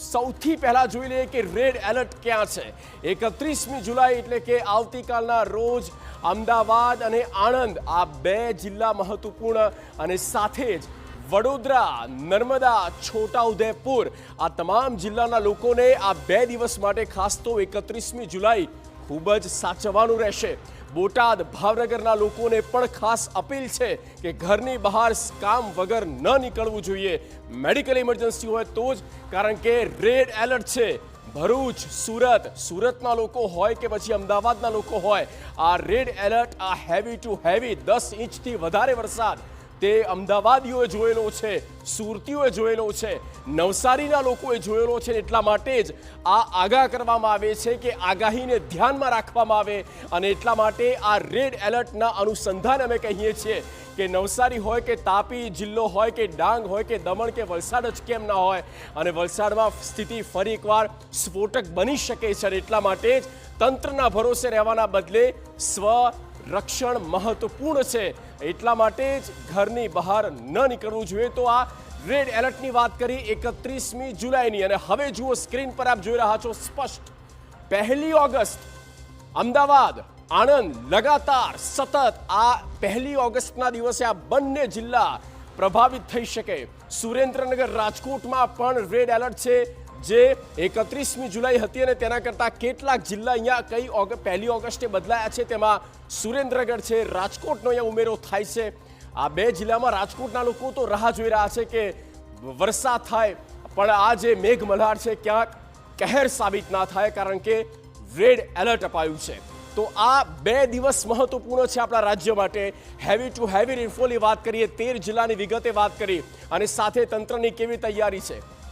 સૌથી પહેલા જોઈ લઈએ કે રેડ એલર્ટ ક્યાં છે। 31મી જુલાઈ એટલે કે આવતીકાલના રોજ અમદાવાદ અને આણંદ આ બે જિલ્લા મહત્વપૂર્ણ અને સાથે જ વડોદરા, નર્મદા, છોટાઉદેપુર આ તમામ જિલ્લાના લોકોને આ 2 દિવસ માટે ખાસ તો 31મી જુલાઈ ખૂબ જ સાચવવાનું રહેશે। બોટાદ, ભાવનગરના લોકોને પણ ખાસ અપીલ છે કે ઘરની બહાર કામ વગર ન નીકળવું જોઈએ। મેડિકલ ઇમરજન્સી હોય તો જ, કારણ કે રેડ એલર્ટ છે। ભરૂચ, સુરતના લોકો હોય કે પછી અમદાવાદના લોકો હોય, આ રેડ એલર્ટ, આ હેવી ટુ હેવી 10 ઇંચથી વધારે વરસાદ તે અમદાવાદીઓએ જોયેલો છે, સુરતીઓએ જોયેલો છે, નવસારીના લોકોએ જોયેલો છે। એટલા માટે જ આ આગાહ કરવામાં આવે છે કે આગાહીને ધ્યાનમાં રાખવામાં આવે અને એટલા માટે આ રેડ એલર્ટના અનુસંધાન અમે કહીએ છીએ કે નવસારી હોય કે તાપી જિલ્લો હોય કે ડાંગ હોય કે દમણ કે વલસાડ જ કેમ ના હોય, અને વલસાડમાં સ્થિતિ ફરી એકવાર સ્ફોટક બની શકે છે। એટલા માટે જ તંત્રના ભરોસે રહેવાના બદલે સ્વરક્ષણ મહત્વપૂર્ણ છે। એટલા માટે જ ઘરની બહાર ન નીકળવું જોઈએ। તો આ રેડ એલર્ટની વાત કરી 31મી જુલાઈની, અને હવે જુઓ સ્ક્રીન પર આપ જોઈ રહ્યા છો સ્પષ્ટ 1 ઓગસ્ટ અમદાવાદ, આણંદ લગાતાર સતત આ 1 ઓગસ્ટના દિવસે આ બંને જિલ્લા પ્રભાવિત થઈ શકે। સુરેન્દ્રનગર, રાજકોટમાં પણ રેડ એલર્ટ છે, જે 31મી જુલાઈ હતી અને તેના કરતાં કેટલાક જિલ્લા અહીંયા કઈ 1 ઓગસ્ટે બદલાયા છે, તેમાં સુરેન્દ્રનગર છે, રાજકોટનો અહીંયા ઉમેરો થાય છે। આ 2 જિલ્લામાં રાજકોટના લોકો તો રાહ જોઈ રહ્યા છે કે વરસાદ થાય, પણ આ જે મેઘમલ્હાર છે ક્યાંક કહેર સાબિત ના થાય, કારણ કે રેડ એલર્ટ અપાયું છે। તો આ 2 દિવસ મહત્વપૂર્ણ છે આપણા રાજ્ય માટે। હેવી ટુ હેવી રેનફોલની વાત કરીએ, 13 જિલ્લાની વિગતે વાત કરી અને સાથે તંત્રની કેવી તૈયારી છે।